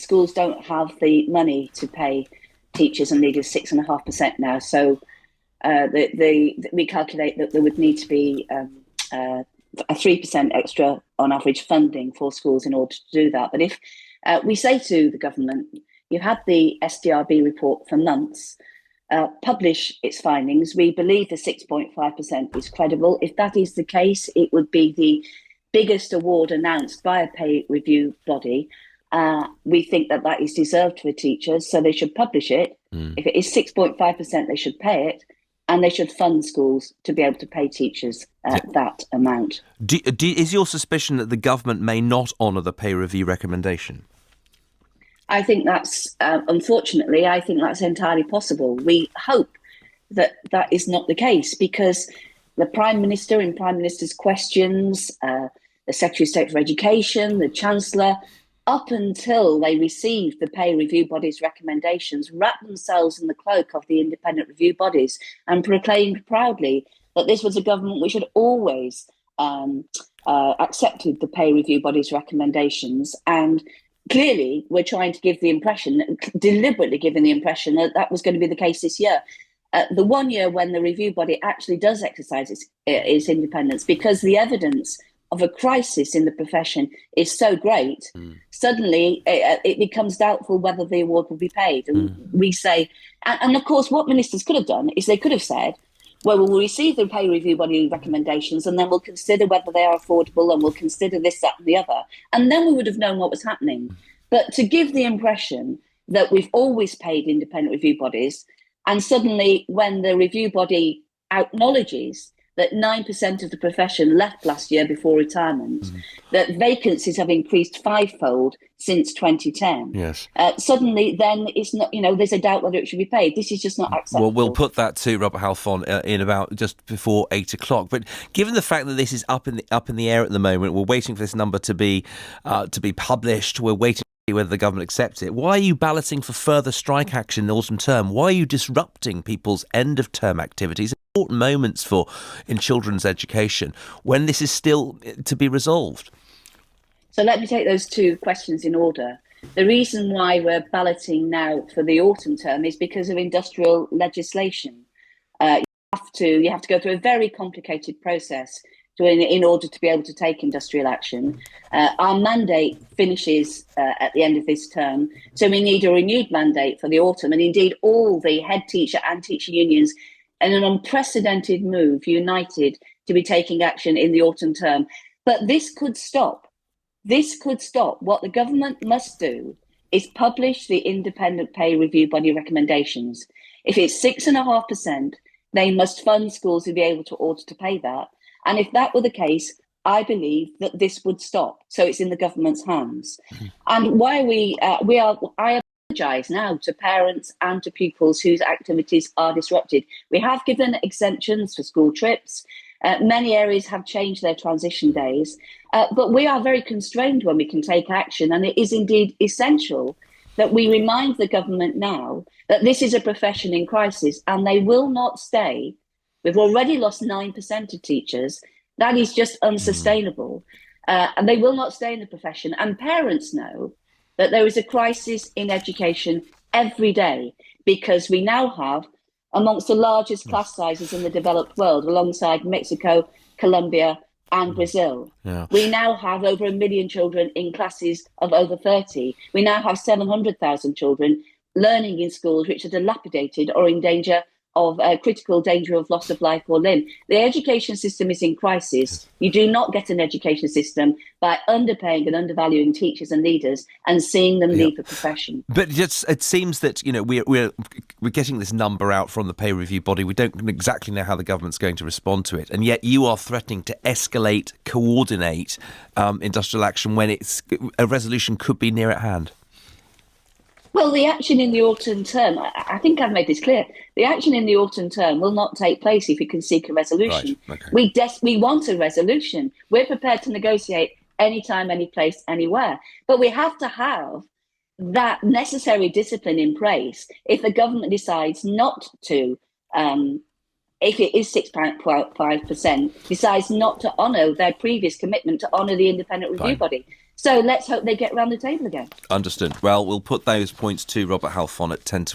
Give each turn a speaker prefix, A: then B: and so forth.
A: schools don't have the money to pay teachers and leaders 6.5% now. So we calculate that there would need to be a 3% extra on average funding for schools in order to do that. But if we say to the government, you've had the STRB report for months, publish its findings. We believe the 6.5% is credible. If that is the case, it would be the biggest award announced by a pay review body. We think that that is deserved for teachers, so they should publish it. If it is 6.5%, they should pay it, and they should fund schools to be able to pay teachers that amount.
B: Is your suspicion that the government may not honour the pay review recommendation?
A: I think that's, unfortunately, I think that's entirely possible. We hope that that is not the case, because the Prime Minister, in Prime Minister's questions, the Secretary of State for Education, the Chancellor, up until they received the pay review body's recommendations, wrapped themselves in the cloak of the independent review bodies and proclaimed proudly that this was a government which had always accepted the pay review body's recommendations. And clearly, we're trying to give the impression, deliberately giving the impression, that that was going to be the case this year. The 1 year when the review body actually does exercise its independence, because the evidence of a crisis in the profession is so great, suddenly it becomes doubtful whether the award will be paid. And we say, and of course, what ministers could have done is they could have said, well, we'll receive the pay review body recommendations and then we'll consider whether they are affordable and we'll consider this, that and the other. And then we would have known what was happening. But to give the impression that we've always paid independent review bodies, and suddenly when the review body acknowledges that 9% of the profession left last year before retirement, that vacancies have increased fivefold since 2010.
B: Yes.
A: Suddenly, then it's not, there's a doubt whether it should be paid. This is just not acceptable.
B: Well, we'll put that to Robert Halfon in about just before 8 o'clock. But given the fact that this is up in the air at the moment, we're waiting for this number to be published. We're waiting to see whether the government accepts it. Why are you balloting for further strike action in the autumn term? Why are you disrupting people's end of term activities? Important moments in children's education when this is still to be resolved.
A: So let me take those two questions in order. The reason why we're balloting now for the autumn term is because of industrial legislation. You have to go through a very complicated process in order to be able to take industrial action. Our mandate finishes at the end of this term, so we need a renewed mandate for the autumn. And indeed, all the head teacher and teacher unions, in an unprecedented move, united to be taking action in the autumn term. But this could stop. This could stop. What the government must do is publish the independent pay review body recommendations. If it's 6.5%, they must fund schools to be able to order to pay that. And if that were the case, I believe that this would stop. So it's in the government's hands. And why I apologise now to parents and to pupils whose activities are disrupted. We have given exemptions for school trips. Many areas have changed their transition days, but we are very constrained when we can take action. And it is indeed essential that we remind the government now that this is a profession in crisis and they will not stay. We've already lost 9% of teachers. That is just unsustainable. And they will not stay in the profession. And parents know that there is a crisis in education every day, because we now have amongst the largest class sizes in the developed world, alongside Mexico, Colombia and Brazil.
B: Yeah.
A: We now have over 1 million children in classes of over 30. We now have 700,000 children learning in schools which are dilapidated or in danger of critical danger of loss of life or limb. The education system is in crisis. You do not get an education system by underpaying and undervaluing teachers and leaders and seeing them leave the profession.
B: But it seems that we're getting this number out from the pay review body. We don't exactly know how the government's going to respond to it, and yet you are threatening to escalate, coordinate industrial action when a resolution could be near at hand.
A: Well, the action in the autumn term, I think I've made this clear, the action in the autumn term will not take place if we can seek a resolution.
B: Right. Okay.
A: We want a resolution. We're prepared to negotiate anytime, any place, anywhere. But we have to have that necessary discipline in place if the government decides not to, if it is 6.5%, decides not to honour their previous commitment to honour the independent review body. So let's hope they get round the table again.
B: Understood. Well, we'll put those points to Robert Halfon at 10 to